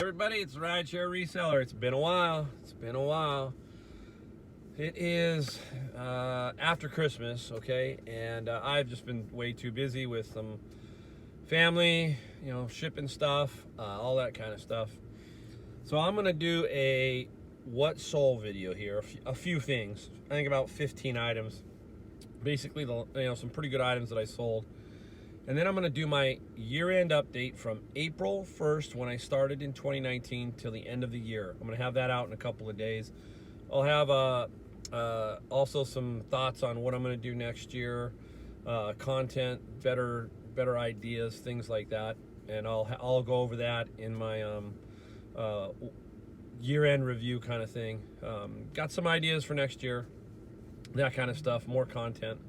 everybody, it's Rideshare Reseller. It's been a while. It is after Christmas, okay? And I've just been way too busy with some family, shipping stuff, all that kind of stuff. So I'm gonna do a what sold video here, a few things. I think about 15 items. Basically, some pretty good items that I sold. And then I'm going to do my year-end update from April 1st, when I started in 2019, till the end of the year. I'm going to have that out in a couple of days. I'll have also some thoughts on what I'm going to do next year, content, better ideas, things like that. And I'll go over that in my year-end review kind of thing. Got some ideas for next year, that kind of stuff, more content.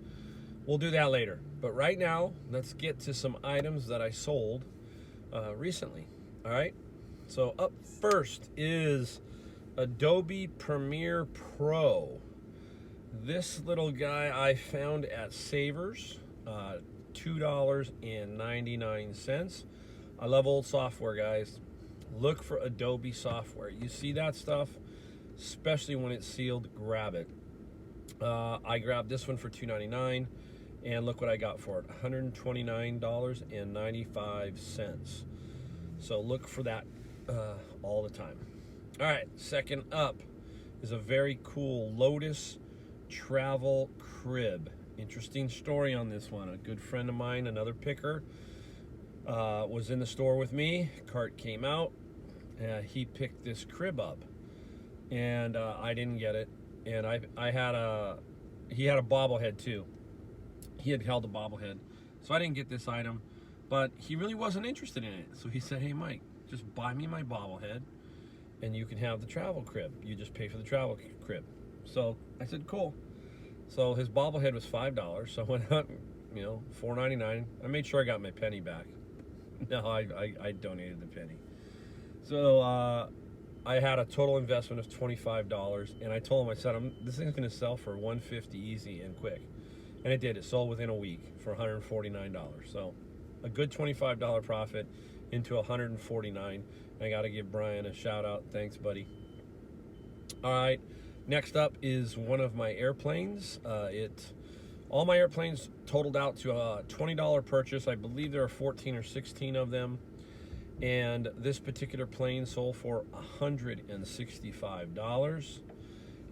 We'll do that later. But right now, let's get to some items that I sold recently. All right. So up first is Adobe Premiere Pro. This little guy I found at Savers, $2.99. I love old software, guys. Look for Adobe software. You see that stuff, especially when it's sealed, grab it. I grabbed this one for $2.99. And look what I got for it, $129.95. So look for that all the time. All right, second up is a very cool Lotus travel crib. Interesting story on this one. A good friend of mine, another picker, was in the store with me. Cart came out. He picked this crib up, and I didn't get it. And he had a bobblehead too. He had held a bobblehead, so I didn't get this item, but he really wasn't interested in it. So he said, hey Mike, just buy me my bobblehead and you can have the travel crib. You just pay for the travel crib. So I said, cool. So his bobblehead was $5, so I went out, $4.99. I made sure I got my penny back. No, I donated the penny. So I had a total investment of $25, and I told him, I said, this thing's gonna sell for $150 easy and quick. And it did. It sold within a week for $149. So a good $25 profit into $149. I got to give Brian a shout out. Thanks, buddy. All right. Next up is one of my airplanes. All my airplanes totaled out to a $20 purchase. I believe there are 14 or 16 of them. And this particular plane sold for $165.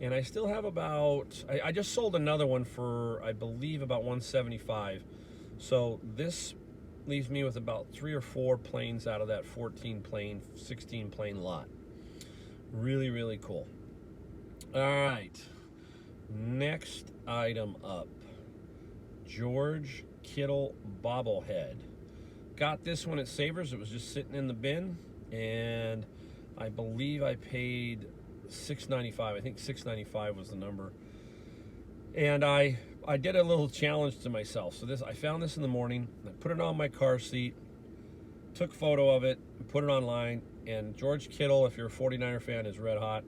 And I still have I just sold another one for, I believe, about $175. So this leaves me with about 3 or 4 planes out of that 14 plane, 16 plane lot. Really, really cool. All right. Next item up. George Kittle bobblehead. Got this one at Savers. It was just sitting in the bin. And I believe I paid $6.95. I think $6.95 was the number. And I did a little challenge to myself. So I found this in the morning. I put it on my car seat, took a photo of it, and put it online. And George Kittle, if you're a 49er fan, is red hot.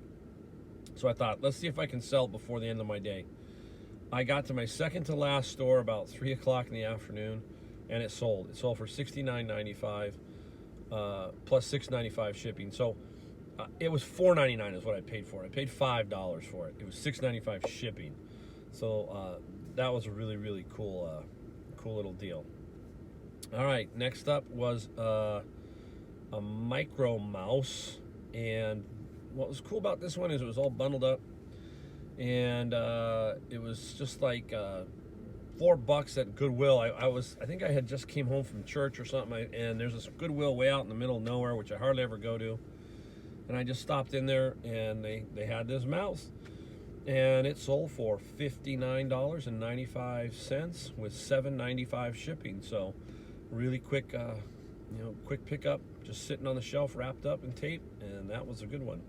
So I thought, let's see if I can sell it before the end of my day. I got to my second to last store about 3 o'clock in the afternoon, and it sold. It sold for $69.95 plus $6.95 shipping. So it was $4.99 is what I paid for it. I paid $5 for it. It was $6.95 shipping. So that was a really, really cool little deal. All right, next up was a micro mouse. And what was cool about this one is it was all bundled up. And it was just like $4 at Goodwill. I think I had just came home from church or something. And there's this Goodwill way out in the middle of nowhere, which I hardly ever go to. And I just stopped in there, and they had this mouse, and it sold for $59.95 with $7.95 shipping. So really quick, quick pickup, just sitting on the shelf, wrapped up in tape, and that was a good one.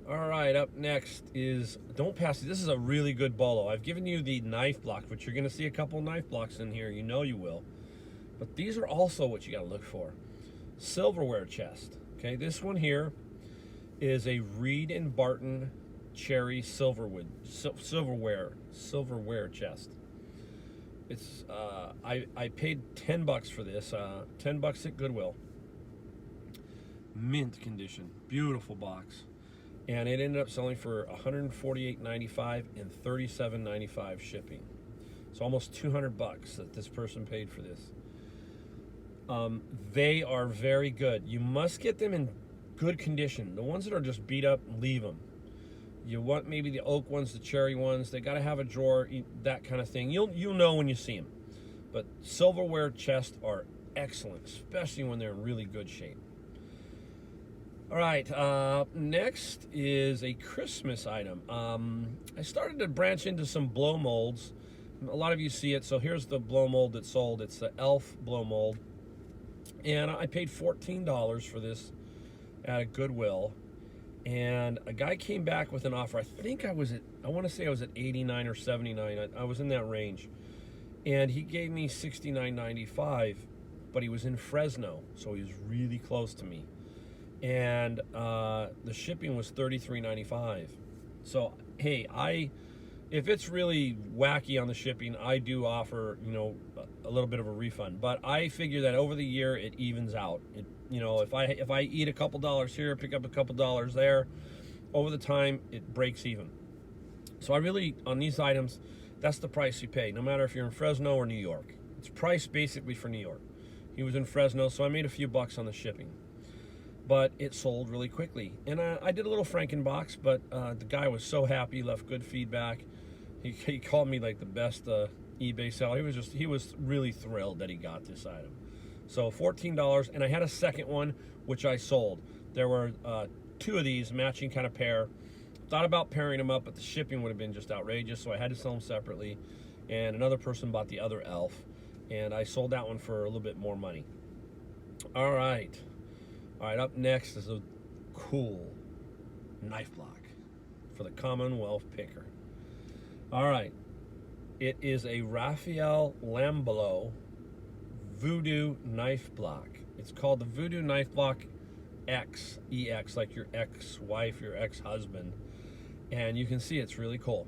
All right, up next is, don't pass it. This is a really good bolo. I've given you the knife block, which you're going to see a couple of knife blocks in here. You know you will. But these are also what you got to look for. Silverware chest. Okay, this one here is a Reed and Barton cherry silverware chest. It's I paid $10 for this, $10 at Goodwill. mint condition, beautiful box. And it ended up selling for $148.95 and $37.95 shipping. So almost $200 that this person paid for this. They are very good. You must get them in good condition. The ones that are just beat up, leave them. You want maybe the oak ones, the cherry ones. They got to have a drawer, that kind of thing. You'll know when you see them. But silverware chests are excellent, especially when they're in really good shape. All right, next is a Christmas item. I started to branch into some blow molds. A lot of you see it, so here's the blow mold that sold. It's the Elf blow mold. And I paid $14 for this at a Goodwill. And a guy came back with an offer. I want to say I was at 89 or 79. I was in that range. And he gave me $69.95, but he was in Fresno, so he was really close to me. And the shipping was $33.95. So, hey, if it's really wacky on the shipping, I do offer, a little bit of a refund. But I figure that over the year, it evens out. If I eat a couple dollars here, pick up a couple dollars there, over the time, it breaks even. So I really, on these items, that's the price you pay, no matter if you're in Fresno or New York. It's priced basically for New York. He was in Fresno, so I made a few bucks on the shipping. But it sold really quickly. And I did a little Frankenbox, but the guy was so happy, left good feedback. He called me like the best eBay seller. He was really thrilled that he got this item. So $14, and I had a second one, which I sold. There were two of these, matching kind of pair. Thought about pairing them up, but the shipping would have been just outrageous, so I had to sell them separately. And another person bought the other Elf, and I sold that one for a little bit more money. All right, up next is a cool knife block for the Commonwealth Picker. All right, it is a Raphael Lambelow Voodoo Knife Block. It's called the Voodoo Knife Block X, EX, like your ex-wife, your ex-husband. And you can see it's really cool.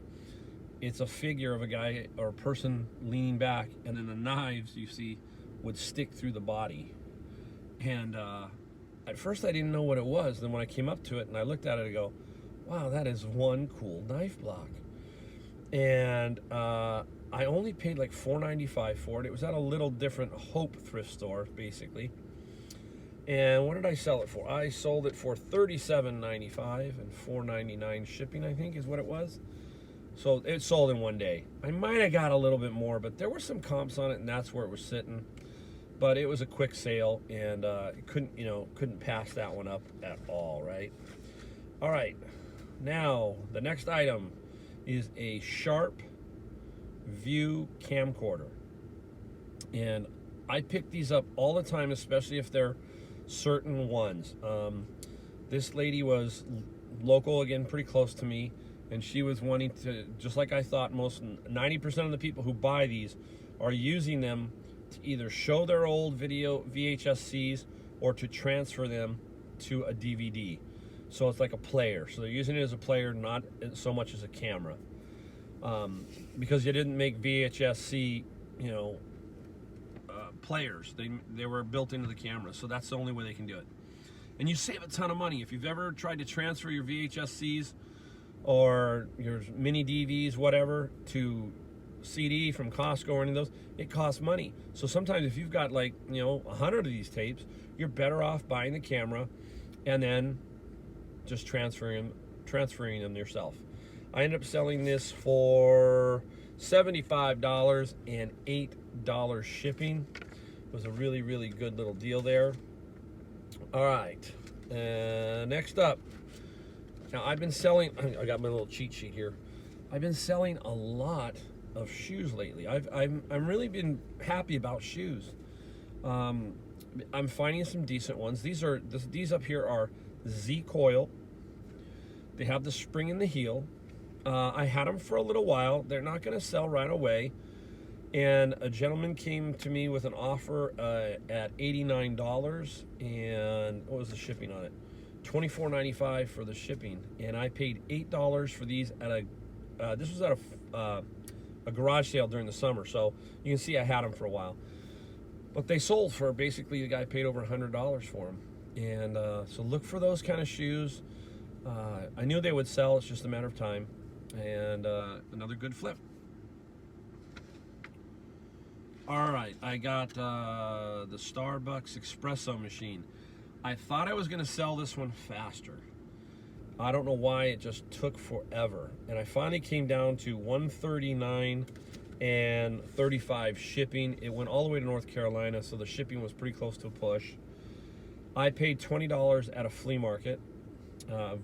It's a figure of a guy or a person leaning back, and then the knives you see would stick through the body. And at first I didn't know what it was. Then when I came up to it and I looked at it, I go, wow, that is one cool knife block. And I only paid like $4.95 for it. It was at a little different Hope thrift store, basically. And what did I sell it for? I sold it for $37.95 and $4.99 shipping, I think is what it was. So it sold in one day. I might have got a little bit more, but there were some comps on it, and that's where it was sitting. But it was a quick sale, and couldn't pass that one up at all, right? All right, now the next item is a Sharp View camcorder, and I pick these up all the time, especially if they're certain ones. This lady was local, again, pretty close to me, and she was wanting to, just like I thought, 90% of the people who buy these are using them to either show their old video VHSCs or to transfer them to a DVD. So it's like a player. So they're using it as a player, not so much as a camera. Because you didn't make VHSC, players. They were built into the camera, so that's the only way they can do it. And you save a ton of money. If you've ever tried to transfer your VHSCs or your mini DVs, whatever, to CD from Costco or any of those, it costs money. So sometimes if you've got 100 of these tapes, you're better off buying the camera and then just transferring them yourself. I ended up selling this for $75 and $8 shipping. It was a really, really good little deal there. All right, next up. Now I've been selling, I got my little cheat sheet here. I've been selling a lot of shoes lately. I'm really been happy about shoes. I'm finding some decent ones. These up here are Z-Coil. They have the spring in the heel. I had them for a little while. They're not going to sell right away. And a gentleman came to me with an offer at $89, and what was the shipping on it? $24.95 for the shipping, and I paid $8 for these at this was at a garage sale during the summer, so you can see I had them for a while. But they sold for, basically, the guy paid over $100 for them. And so look for those kind of shoes. I knew they would sell. It's just a matter of time. And another good flip. All right, I got the Starbucks espresso machine. I thought I was going to sell this one faster. I don't know why, it just took forever. And I finally came down to $139 and $35 shipping. It went all the way to North Carolina, so the shipping was pretty close to a push. I paid $20 at a flea market.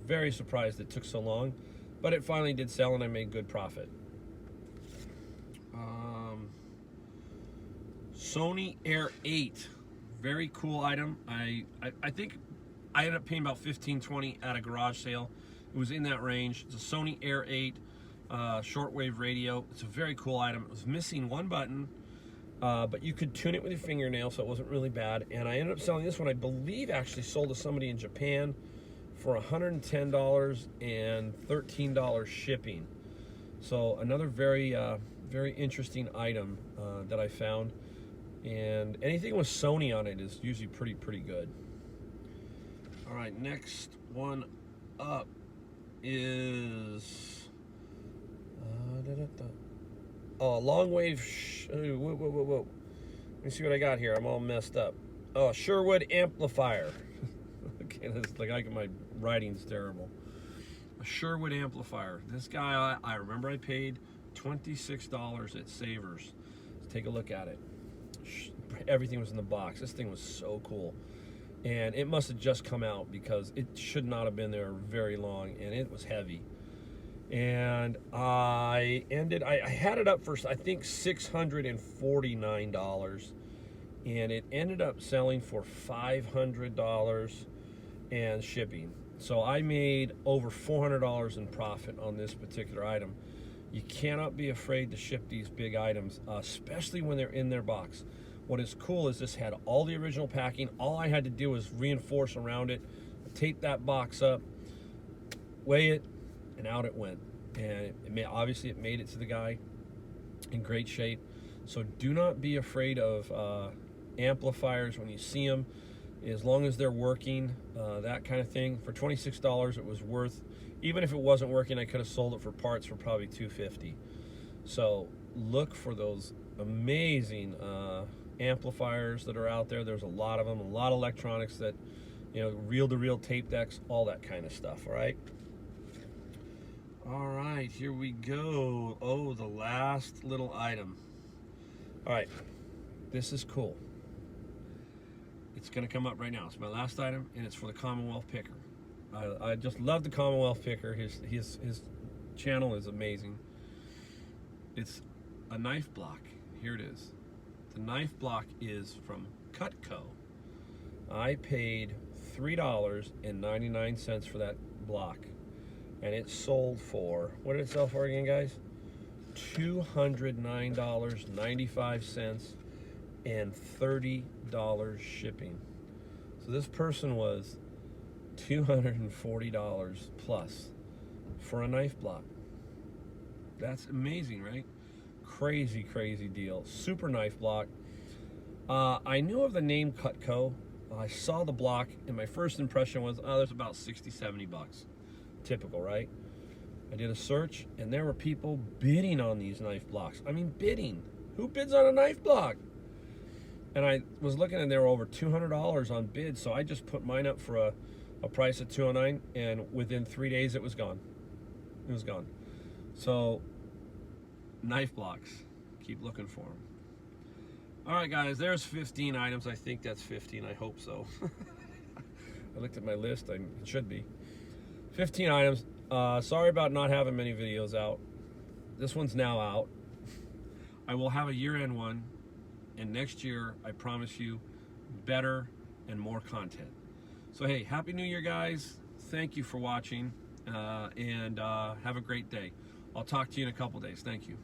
Very surprised it took so long, but it finally did sell and I made good profit. Sony Air 8, very cool item. I think I ended up paying about $15-20 at a garage sale. It was in that range. It's a Sony Air 8 shortwave radio. It's a very cool item. It was missing one button, but you could tune it with your fingernail, so it wasn't really bad. And I ended up selling this one, I believe actually sold to somebody in Japan for $110 and $13 shipping. So another very interesting item that I found. And anything with Sony on it is usually pretty good. All right, next one up is long wave. Whoa. Let me see what I got here. I'm all messed up. Oh, Sherwood amplifier. Okay, that's like my writing's terrible. A Sherwood amplifier. This guy, I remember I paid $26 at Savers. Let's take a look at it. Everything was in the box. This thing was so cool. And it must have just come out because it should not have been there very long, and it was heavy. And I had it up for, I think, $649, and it ended up selling for $500 and shipping. So I made over $400 in profit on this particular item. You cannot be afraid to ship these big items, especially when they're in their box. What is cool is this had all the original packing. All I had to do was reinforce around it, tape that box up, weigh it, and out it went. And obviously it made it to the guy in great shape. So do not be afraid of amplifiers when you see them, as long as they're working, that kind of thing. For $26, it was worth. Even if it wasn't working, I could have sold it for parts for probably $250. So look for those amazing amplifiers that are out there. There's a lot of them, a lot of electronics that, reel-to-reel tape decks, all that kind of stuff, all right? All right, here we go. Oh, the last little item. All right, this is cool. It's gonna come up right now. It's my last item, and it's for the Commonwealth Picker. I just love the Commonwealth Picker. His channel is amazing. It's a knife block. Here it is. The knife block is from Cutco. I paid $3.99 for that block, and it sold for, what did it sell for again, guys? $209.95 and $30 shipping. So this person was $240 plus for a knife block. That's amazing, right? Crazy deal. Super knife block. I knew of the name Cutco. I saw the block, and my first impression was, oh, there's about 60-70 bucks. Typical, right? I did a search, and there were people bidding on these knife blocks. I mean, bidding. Who bids on a knife block? And I was looking, and they were over $200 on bid, so I just put mine up for a price of $209, and within 3 days, it was gone. It was gone. So, knife blocks. Keep looking for them. All right, guys, there's 15 items. I think that's 15. I hope so. I looked at my list. It should be. 15 items. Sorry about not having many videos out. This one's now out. I will have a year-end one, and next year, I promise you, better and more content. So, hey, Happy New Year, guys. Thank you for watching, and have a great day. I'll talk to you in a couple days. Thank you.